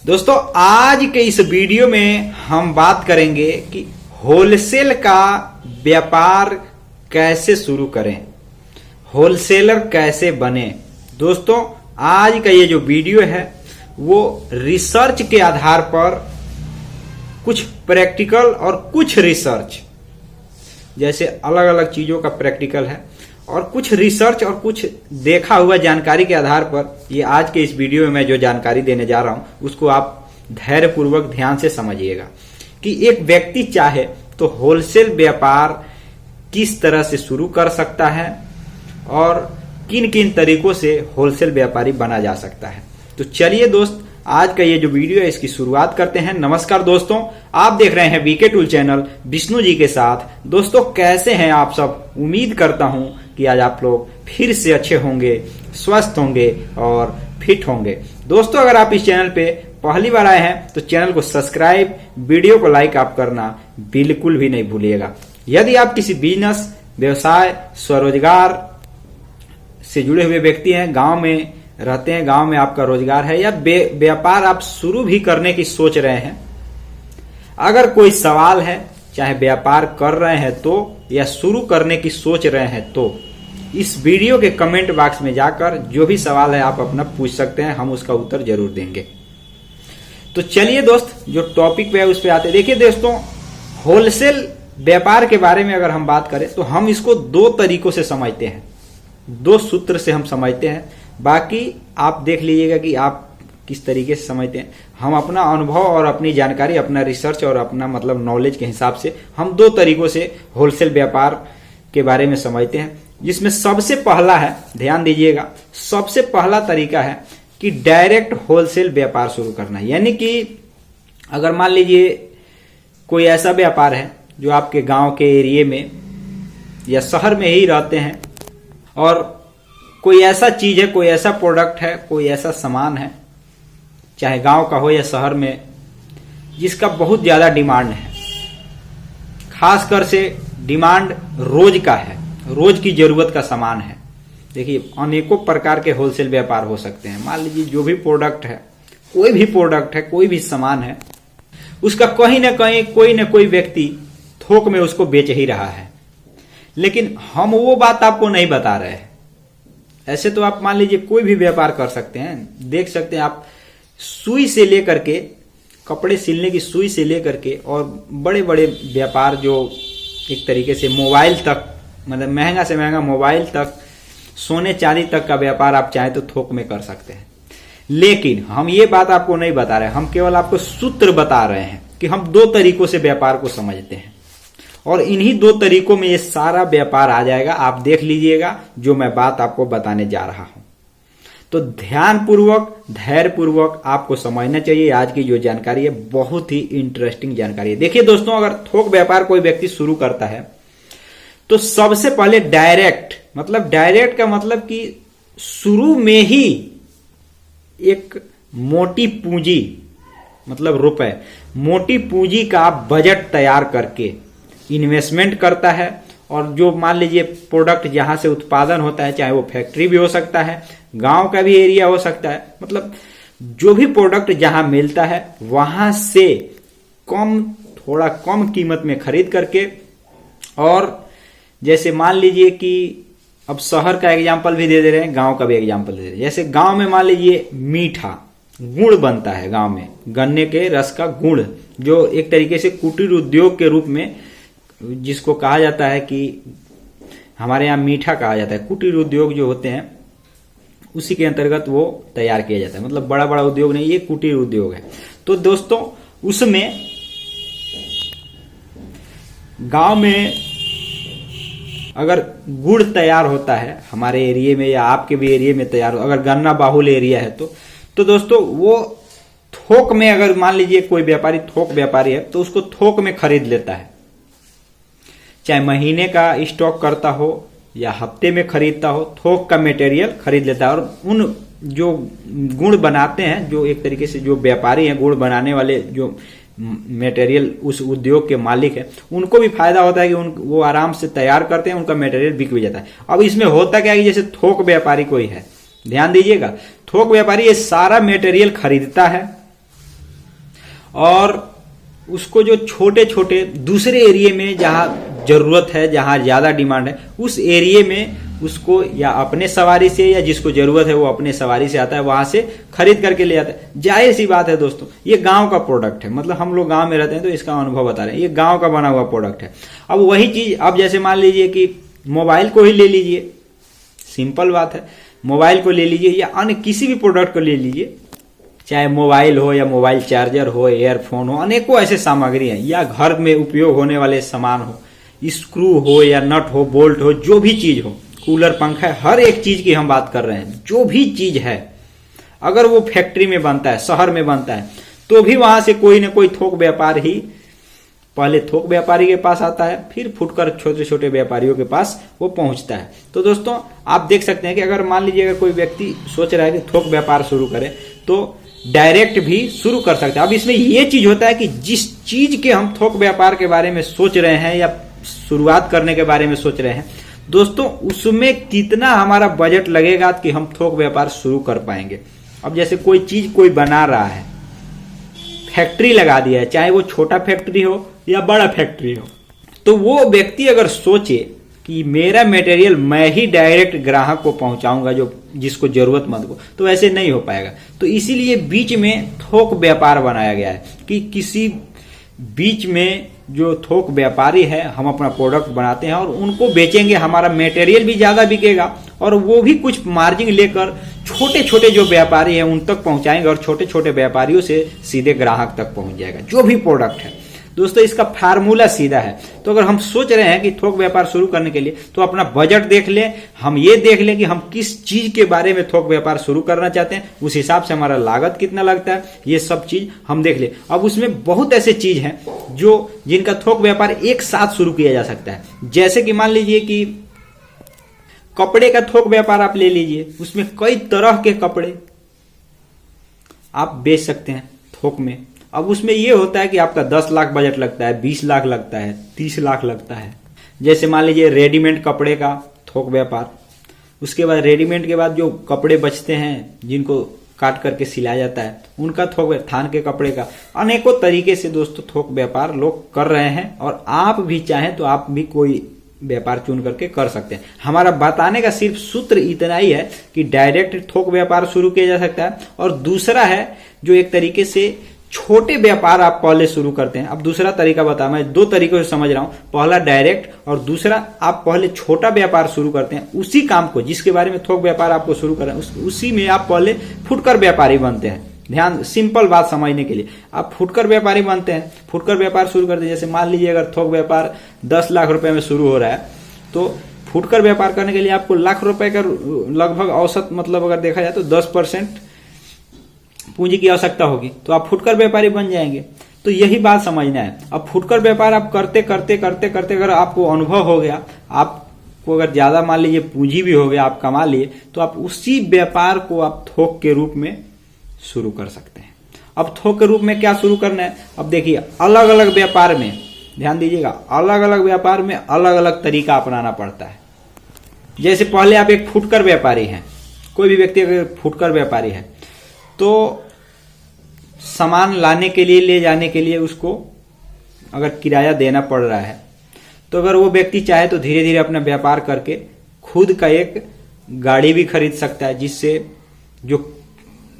दोस्तों आज के इस वीडियो में हम बात करेंगे कि होलसेल का व्यापार कैसे शुरू करें, होलसेलर कैसे बने। दोस्तों आज का ये जो वीडियो है वो रिसर्च के आधार पर कुछ प्रैक्टिकल और कुछ रिसर्च, जैसे अलग अलग चीजों का प्रैक्टिकल है और कुछ रिसर्च और कुछ देखा हुआ जानकारी के आधार पर ये आज के इस वीडियो में मैं जो जानकारी देने जा रहा हूं उसको आप धैर्यपूर्वक ध्यान से समझिएगा कि एक व्यक्ति चाहे तो होलसेल व्यापार किस तरह से शुरू कर सकता है और किन किन तरीकों से होलसेल व्यापारी बना जा सकता है। तो चलिए दोस्त आज का ये जो वीडियो है इसकी शुरुआत करते हैं। नमस्कार दोस्तों, आप देख रहे हैं VK tool channel Vishnu ji के साथ। दोस्तों कैसे हैं आप सब? उम्मीद करता हूं कि आज आप लोग फिर से अच्छे होंगे, स्वस्थ होंगे और फिट होंगे। दोस्तों अगर आप इस चैनल पे पहली बार आए हैं तो चैनल को सब्सक्राइब, वीडियो को लाइक आप करना बिल्कुल भी नहीं भूलिएगा। यदि आप किसी बिजनेस, व्यवसाय, स्वरोजगार से जुड़े हुए व्यक्ति हैं, गांव में रहते हैं, गांव में आपका रोजगार है या व्यापार आप शुरू भी करने की सोच रहे हैं, अगर कोई सवाल है, चाहे व्यापार कर रहे हैं तो या शुरू करने की सोच रहे हैं तो इस वीडियो के कमेंट बॉक्स में जाकर जो भी सवाल है आप अपना पूछ सकते हैं, हम उसका उत्तर जरूर देंगे। तो चलिए दोस्त जो टॉपिक पे है उस पे आते हैं। देखिए दोस्तों, होलसेल व्यापार के बारे में अगर हम बात करें तो हम इसको दो तरीकों से समझते हैं, दो सूत्र से हम समझते हैं। बाकी आप देख लीजिएगा कि आप किस तरीके से समझते हैं। हम अपना अनुभव और अपनी जानकारी, अपना रिसर्च और अपना मतलब नॉलेज के हिसाब से हम दो तरीकों से होलसेल व्यापार के बारे में समझते हैं, जिसमें सबसे पहला है, ध्यान दीजिएगा, सबसे पहला तरीका है कि डायरेक्ट होलसेल व्यापार शुरू करना। यानी कि अगर मान लीजिए कोई ऐसा व्यापार है जो आपके गांव के एरिया में या शहर में ही रहते हैं और कोई ऐसा चीज है, कोई ऐसा प्रोडक्ट है, कोई ऐसा सामान है, चाहे गांव का हो या शहर में, जिसका बहुत ज्यादा डिमांड है, खासकर से डिमांड रोज का है, रोज की जरूरत का सामान है। देखिए अनेकों प्रकार के होलसेल व्यापार हो सकते हैं। मान लीजिए जो भी प्रोडक्ट है, कोई भी प्रोडक्ट है, कोई भी सामान है, उसका कहीं ना कहीं कोई ना कोई व्यक्ति थोक में उसको बेच ही रहा है, लेकिन हम वो बात आपको नहीं बता रहे हैं। ऐसे तो आप मान लीजिए कोई भी व्यापार कर सकते हैं, देख सकते हैं आप, सुई से लेकर के, कपड़े सिलने की सुई से लेकर के और बड़े बड़े व्यापार जो एक तरीके से मोबाइल तक, मतलब महंगा से महंगा मोबाइल तक, सोने चांदी तक का व्यापार आप चाहे तो थोक में कर सकते हैं। लेकिन हम ये बात आपको नहीं बता रहे, हम केवल आपको सूत्र बता रहे हैं कि हम दो तरीकों से व्यापार को समझते हैं और इन्हीं दो तरीकों में ये सारा व्यापार आ जाएगा। आप देख लीजिएगा जो मैं बात आपको बताने जा रहा हूं। तो ध्यानपूर्वक, धैर्यपूर्वक आपको समझना चाहिए। आज की जो जानकारी है बहुत ही इंटरेस्टिंग जानकारी है। देखिए दोस्तों, अगर थोक व्यापार कोई व्यक्ति शुरू करता है तो सबसे पहले डायरेक्ट, मतलब डायरेक्ट का मतलब कि शुरू में ही एक मोटी पूंजी, मतलब रुपए, मोटी पूंजी का बजट तैयार करके इन्वेस्टमेंट करता है। और जो मान लीजिए प्रोडक्ट जहां से उत्पादन होता है, चाहे वो फैक्ट्री भी हो सकता है, गांव का भी एरिया हो सकता है, मतलब जो भी प्रोडक्ट जहां मिलता है वहां से थोड़ा कम कीमत में खरीद करके, और जैसे मान लीजिए कि अब शहर का एग्जांपल भी दे दे रहे हैं, गांव का भी एग्जांपल दे दे रहे हैं। जैसे गांव में मान लीजिए मीठा गुड़ बनता है, गांव में गन्ने के रस का गुड़, जो एक तरीके से कुटीर उद्योग के रूप में, जिसको कहा जाता है कि हमारे यहाँ मीठा कहा जाता है, कुटीर उद्योग जो होते हैं उसी के अंतर्गत वो तैयार किया जाता है। मतलब बड़ा बड़ा उद्योग नहीं, ये कुटीर उद्योग है। तो दोस्तों उसमें गांव में अगर गुड़ तैयार होता है हमारे एरिया में या आपके भी एरिया में तैयार, अगर गन्ना बाहुल एरिया है तो दोस्तों वो थोक में, अगर मान लीजिए कोई व्यापारी थोक व्यापारी है तो उसको थोक में खरीद लेता है, चाहे महीने का स्टॉक करता हो या हफ्ते में खरीदता हो, थोक का मटेरियल खरीद लेता है। और उन जो गुड़ बनाते हैं, जो एक तरीके से जो व्यापारी हैं, गुड़ बनाने वाले जो मटेरियल उस उद्योग के मालिक है, उनको भी फायदा होता है कि वो आराम से तैयार करते हैं, उनका मटेरियल बिक भी जाता है। अब इसमें होता क्या है कि जैसे थोक व्यापारी कोई है, ध्यान दीजिएगा, थोक व्यापारी ये सारा मटेरियल खरीदता है और उसको जो छोटे छोटे दूसरे एरिया में जहाँ जरूरत है, जहाँ ज्यादा डिमांड है, उस एरिया में उसको या अपने सवारी से या जिसको जरूरत है वो अपने सवारी से आता है, वहां से खरीद करके ले आता है। जाहिर सी बात है दोस्तों, ये गांव का प्रोडक्ट है, मतलब हम लोग गांव में रहते हैं तो इसका अनुभव बता रहे हैं, ये गांव का बना हुआ प्रोडक्ट है। अब वही चीज अब जैसे मान लीजिए कि मोबाइल को ही ले लीजिए, सिंपल बात है, मोबाइल को ले लीजिए या अन्य किसी भी प्रोडक्ट को ले लीजिए, चाहे मोबाइल हो या मोबाइल चार्जर हो, एयरफोन हो, अनेकों ऐसे सामग्री हैं, या घर में उपयोग होने वाले सामान हो, स्क्रू हो या नट हो, बोल्ट हो, जो भी चीज हो, कूलर, पंखा, हर एक चीज की हम बात कर रहे हैं। जो भी चीज है अगर वो फैक्ट्री में बनता है, शहर में बनता है, तो भी वहां से कोई ना कोई थोक व्यापार ही पहले थोक व्यापारी के पास आता है, फिर फुटकर छोटे छोटे व्यापारियों के पास वो पहुंचता है। तो दोस्तों आप देख सकते हैं कि अगर मान लीजिए अगर कोई व्यक्ति सोच रहा है कि थोक व्यापार शुरू करे तो डायरेक्ट भी शुरू कर सकते हैं। अब इसमें ये चीज होता है कि जिस चीज के हम थोक व्यापार के बारे में सोच रहे हैं या शुरुआत करने के बारे में सोच रहे हैं दोस्तों, उसमें कितना हमारा बजट लगेगा कि हम थोक व्यापार शुरू कर पाएंगे। अब जैसे कोई चीज कोई बना रहा है, फैक्ट्री लगा दिया है, चाहे वो छोटा फैक्ट्री हो या बड़ा फैक्ट्री हो, तो वो व्यक्ति अगर सोचे कि मेरा मटेरियल मैं ही डायरेक्ट ग्राहक को पहुंचाऊंगा जो जिसको जरूरतमंद को, तो ऐसे नहीं हो पाएगा। तो इसीलिए बीच में थोक व्यापार बनाया गया है कि किसी बीच में जो थोक व्यापारी है हम अपना प्रोडक्ट बनाते हैं और उनको बेचेंगे, हमारा मटेरियल भी ज्यादा बिकेगा और वो भी कुछ मार्जिन लेकर छोटे छोटे जो व्यापारी हैं उन तक पहुंचाएंगे और छोटे छोटे व्यापारियों से सीधे ग्राहक तक पहुंच जाएगा जो भी प्रोडक्ट है। दोस्तों इसका फार्मूला सीधा है। तो अगर हम सोच रहे हैं कि थोक व्यापार शुरू करने के लिए तो अपना बजट देख लें, हम ये देख लें कि हम किस चीज के बारे में थोक व्यापार शुरू करना चाहते हैं, उस हिसाब से हमारा लागत कितना लगता है, ये सब चीज हम देख लें। अब उसमें बहुत ऐसे चीज हैं जो जिनका थोक व्यापार एक साथ शुरू किया जा सकता है। जैसे कि मान लीजिए कि कपड़े का थोक व्यापार आप ले लीजिए, उसमें कई तरह के कपड़े आप बेच सकते हैं थोक में। अब उसमें यह होता है कि आपका 10 लाख बजट लगता है, 20 लाख लगता है, 30 लाख लगता है। जैसे मान लीजिए रेडीमेड कपड़े का थोक व्यापार, उसके बाद रेडीमेड के बाद जो कपड़े बचते हैं जिनको काट करके सिलाया जाता है उनका थोक, थान के कपड़े का, अनेकों तरीके से दोस्तों थोक व्यापार लोग कर रहे हैं और आप भी चाहें तो आप भी कोई व्यापार चुन करके कर सकते हैं। हमारा बताने का सिर्फ सूत्र इतना ही है कि डायरेक्ट थोक व्यापार शुरू किया जा सकता है और दूसरा है जो एक तरीके से छोटे व्यापार आप पहले शुरू करते हैं। अब दूसरा तरीका बता, मैं 2 तरीकों से समझ रहा हूं, पहला डायरेक्ट और दूसरा आप पहले छोटा व्यापार शुरू करते हैं। उसी काम को जिसके बारे में थोक व्यापार आपको शुरू करना है उसी में आप पहले फुटकर व्यापारी बनते हैं। ध्यान, सिंपल बात समझने के लिए आप फुटकर व्यापारी बनते हैं, फुटकर व्यापार शुरू करते हैं। जैसे मान लीजिए अगर थोक व्यापार 10 लाख रुपए में शुरू हो रहा है तो फुटकर व्यापार करने के लिए आपको लाख रुपए का लगभग औसत, मतलब अगर देखा जाए तो 10% पूंजी की आवश्यकता होगी, तो आप फुटकर व्यापारी बन जाएंगे। तो यही बात समझना है। अब फुटकर व्यापार आप करते करते करते करते अगर आपको अनुभव हो गया, आपको अगर ज्यादा मान लीजिए पूंजी भी हो गया, आप कमा लिए, तो आप उसी व्यापार को आप थोक के रूप में शुरू कर सकते हैं। अब थोक के रूप में क्या शुरू करना है, अब देखिए अलग अलग व्यापार में ध्यान दीजिएगा, अलग अलग व्यापार में अलग अलग तरीका अपनाना पड़ता है। जैसे पहले आप एक फुटकर व्यापारी हैं, कोई भी व्यक्ति अगर फुटकर व्यापारी है तो सामान लाने के लिए, ले जाने के लिए उसको अगर किराया देना पड़ रहा है, तो अगर वो व्यक्ति चाहे तो धीरे धीरे अपना व्यापार करके खुद का एक गाड़ी भी खरीद सकता है, जिससे जो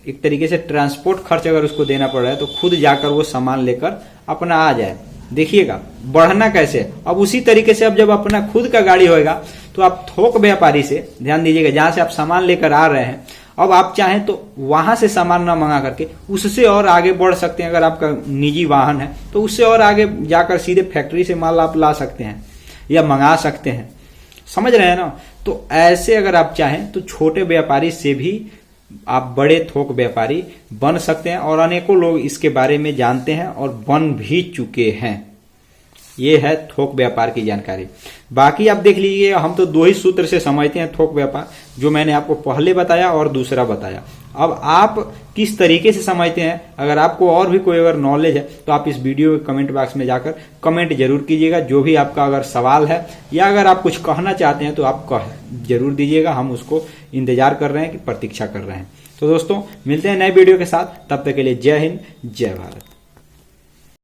एक तरीके से ट्रांसपोर्ट खर्च अगर उसको देना पड़ रहा है तो खुद जाकर वो सामान लेकर अपना आ जाए। देखिएगा बढ़ना कैसे। अब उसी तरीके से अब जब अपना खुद का गाड़ी होएगा तो आप थोक व्यापारी से, ध्यान दीजिएगा, जहां से आप सामान लेकर आ रहे हैं, अब आप चाहें तो वहां से सामान ना मंगा करके उससे और आगे बढ़ सकते हैं। अगर आपका निजी वाहन है तो उससे और आगे जाकर सीधे फैक्ट्री से माल आप ला सकते हैं या मंगा सकते हैं, समझ रहे हैं ना। तो ऐसे अगर आप चाहें तो छोटे व्यापारी से भी आप बड़े थोक व्यापारी बन सकते हैं और अनेकों लोग इसके बारे में जानते हैं और बन भी चुके हैं। ये है थोक व्यापार की जानकारी। बाकी आप देख लीजिए, हम तो 2 ही सूत्र से समझते हैं थोक व्यापार, जो मैंने आपको पहले बताया और दूसरा बताया। अब आप किस तरीके से समझते हैं, अगर आपको और भी कोई अगर नॉलेज है तो आप इस वीडियो के कमेंट बॉक्स में जाकर कमेंट जरूर कीजिएगा। जो भी आपका अगर सवाल है या अगर आप कुछ कहना चाहते हैं तो आप कह जरूर दीजिएगा, हम उसको इंतजार कर रहे हैं, कि प्रतीक्षा कर रहे हैं। तो दोस्तों मिलते हैं नए वीडियो के साथ, तब तक के लिए जय हिंद, जय भारत।